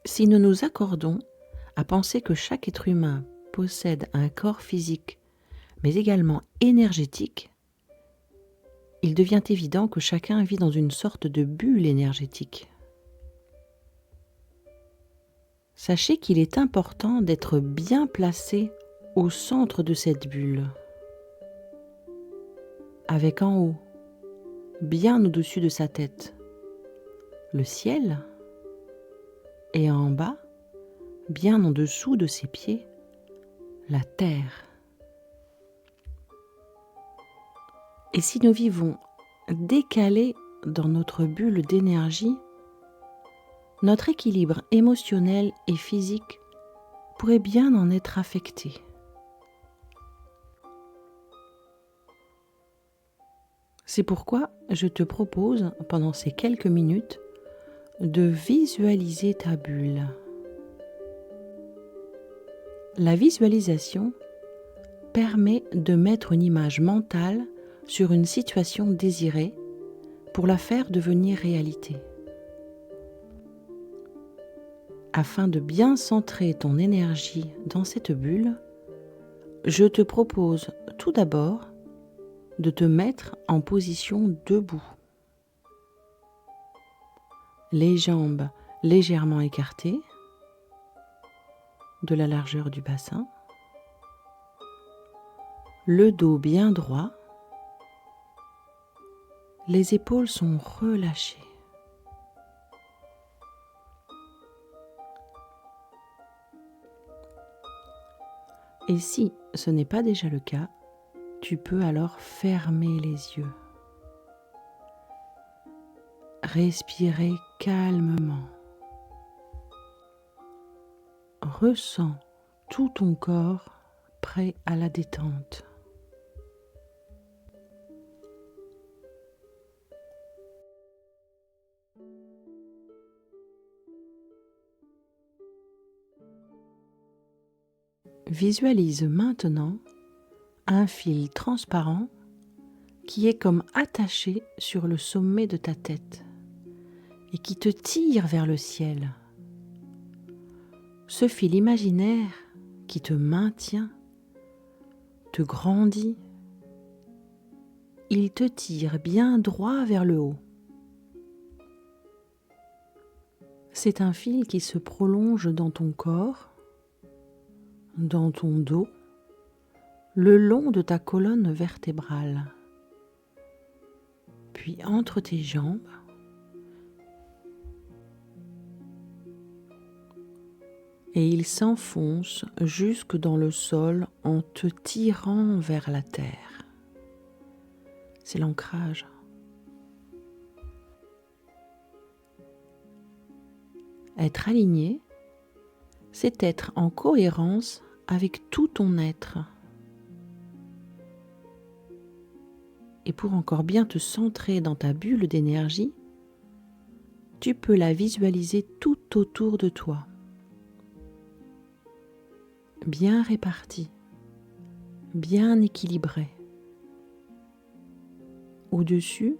Si nous nous accordons à penser que chaque être humain possède un corps physique, mais également énergétique, il devient évident que chacun vit dans une sorte de bulle énergétique. Sachez qu'il est important d'être bien placé au centre de cette bulle, avec en haut, bien au-dessus de sa tête, le ciel, et en bas, bien en dessous de ses pieds, la terre. Et si nous vivons décalés dans notre bulle d'énergie, notre équilibre émotionnel et physique pourrait bien en être affecté. C'est pourquoi je te propose, pendant ces quelques minutes, de visualiser ta bulle. La visualisation permet de mettre une image mentale sur une situation désirée pour la faire devenir réalité. Afin de bien centrer ton énergie dans cette bulle, je te propose tout d'abord de te mettre en position debout. Les jambes légèrement écartées de la largeur du bassin, le dos bien droit, les épaules sont relâchées. Et si ce n'est pas déjà le cas, tu peux alors fermer les yeux. Respirer calmement. Ressens tout ton corps prêt à la détente. Visualise maintenant un fil transparent qui est comme attaché sur le sommet de ta tête et qui te tire vers le ciel. Ce fil imaginaire qui te maintient, te grandit, il te tire bien droit vers le haut. C'est un fil qui se prolonge dans ton corps, dans ton dos, le long de ta colonne vertébrale, puis entre tes jambes, et il s'enfonce jusque dans le sol en te tirant vers la terre. C'est l'ancrage. Être aligné, c'est être en cohérence avec tout ton être. Et pour encore bien te centrer dans ta bulle d'énergie, tu peux la visualiser tout autour de toi. Bien répartie, bien équilibrée. Au-dessus,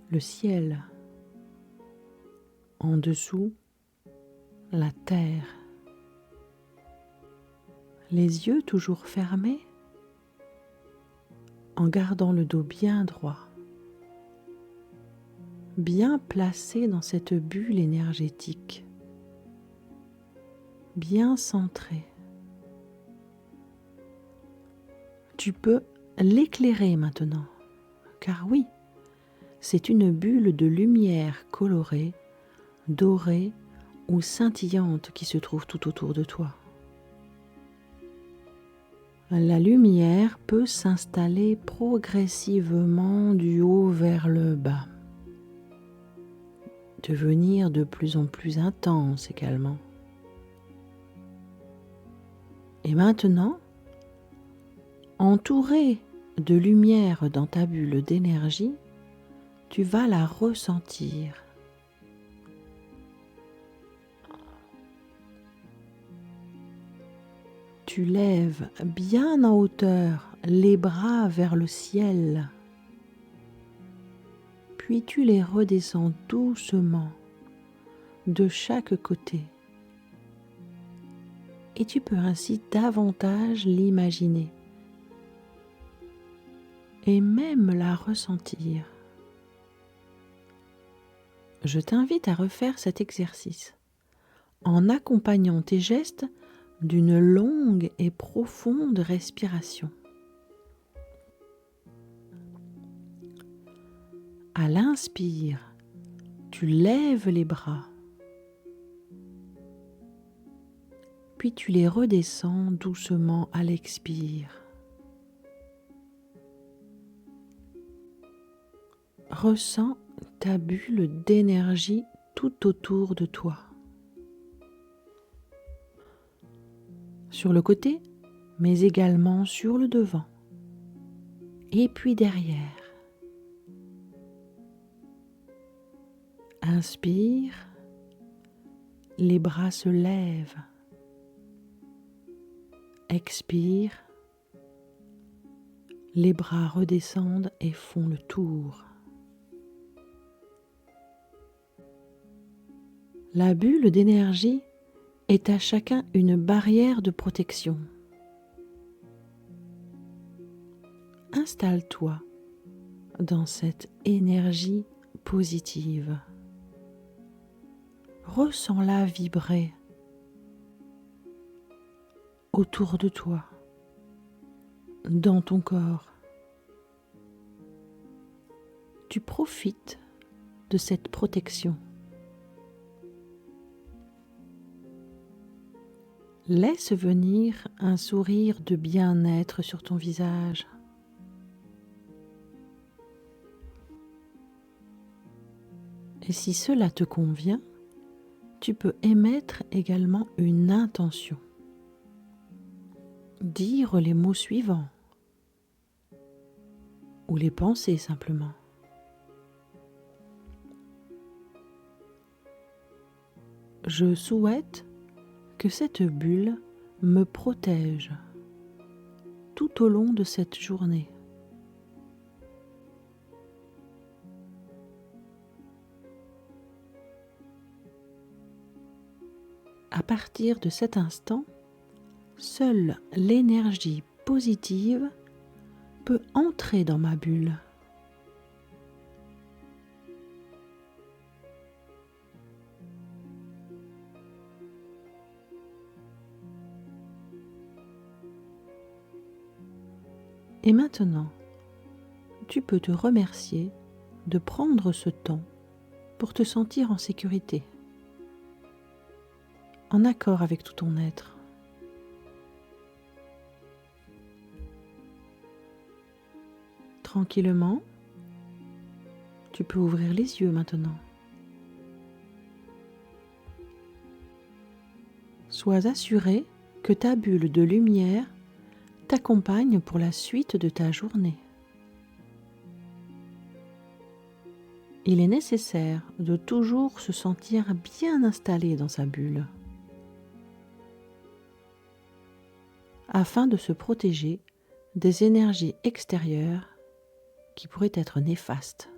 le ciel. En dessous, la terre. Les yeux toujours fermés, en gardant le dos bien droit, bien placé dans cette bulle énergétique, bien centré. Tu peux l'éclairer maintenant, car oui, c'est une bulle de lumière colorée, dorée ou scintillante qui se trouve tout autour de toi. La lumière peut s'installer progressivement du haut vers le bas, devenir de plus en plus intense également. Et maintenant, entouré de lumière dans ta bulle d'énergie, tu vas la ressentir. Tu lèves bien en hauteur les bras vers le ciel, puis tu les redescends doucement de chaque côté. Et tu peux ainsi davantage l'imaginer et même la ressentir. Je t'invite à refaire cet exercice en accompagnant tes gestes d'une longue et profonde respiration. À l'inspire, tu lèves les bras, puis tu les redescends doucement à l'expire. Ressens ta bulle d'énergie tout autour de toi. Sur le côté, mais également sur le devant, et puis derrière. Inspire, les bras se lèvent. Expire, les bras redescendent et font le tour. La bulle d'énergie est à chacun une barrière de protection. Installe-toi dans cette énergie positive. Ressens-la vibrer autour de toi, dans ton corps. Tu profites de cette protection. Laisse venir un sourire de bien-être sur ton visage. Et si cela te convient, tu peux émettre également une intention. Dire les mots suivants ou les penser simplement. Je souhaite que cette bulle me protège tout au long de cette journée. À partir de cet instant, seule l'énergie positive peut entrer dans ma bulle. Et maintenant, tu peux te remercier de prendre ce temps pour te sentir en sécurité, en accord avec tout ton être. Tranquillement, tu peux ouvrir les yeux maintenant. Sois assuré que ta bulle de lumière t'accompagne pour la suite de ta journée. Il est nécessaire de toujours se sentir bien installé dans sa bulle afin de se protéger des énergies extérieures qui pourraient être néfastes.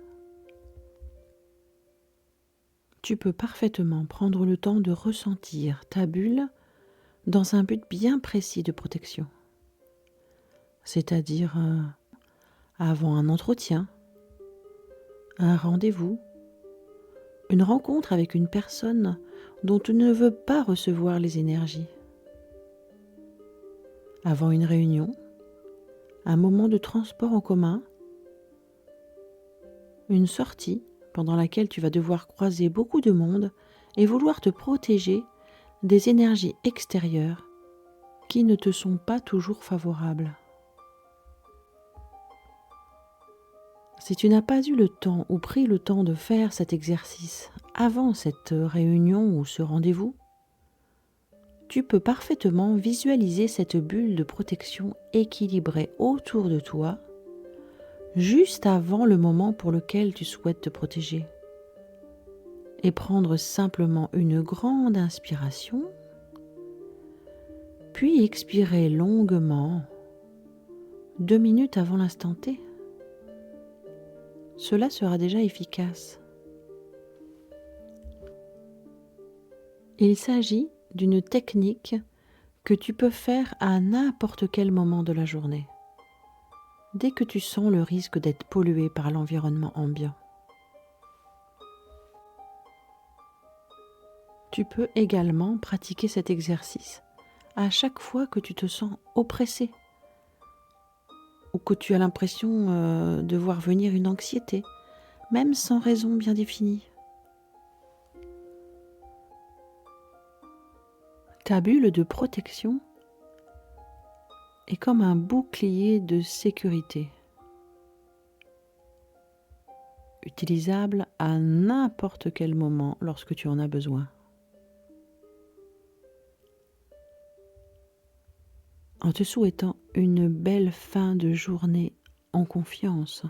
Tu peux parfaitement prendre le temps de ressentir ta bulle dans un but bien précis de protection, c'est-à-dire avant un entretien, un rendez-vous, une rencontre avec une personne dont tu ne veux pas recevoir les énergies, avant une réunion, un moment de transport en commun, une sortie pendant laquelle tu vas devoir croiser beaucoup de monde et vouloir te protéger des énergies extérieures qui ne te sont pas toujours favorables. Si tu n'as pas eu le temps ou pris le temps de faire cet exercice avant cette réunion ou ce rendez-vous, tu peux parfaitement visualiser cette bulle de protection équilibrée autour de toi, juste avant le moment pour lequel tu souhaites te protéger, et prendre simplement une grande inspiration, puis expirer longuement 2 minutes avant l'instant T. Cela sera déjà efficace. Il s'agit d'une technique que tu peux faire à n'importe quel moment de la journée, dès que tu sens le risque d'être pollué par l'environnement ambiant. Tu peux également pratiquer cet exercice à chaque fois que tu te sens oppressé ou que tu as l'impression de voir venir une anxiété, même sans raison bien définie. Ta bulle de protection est comme un bouclier de sécurité, utilisable à n'importe quel moment lorsque tu en as besoin. En te souhaitant une belle fin de journée en confiance.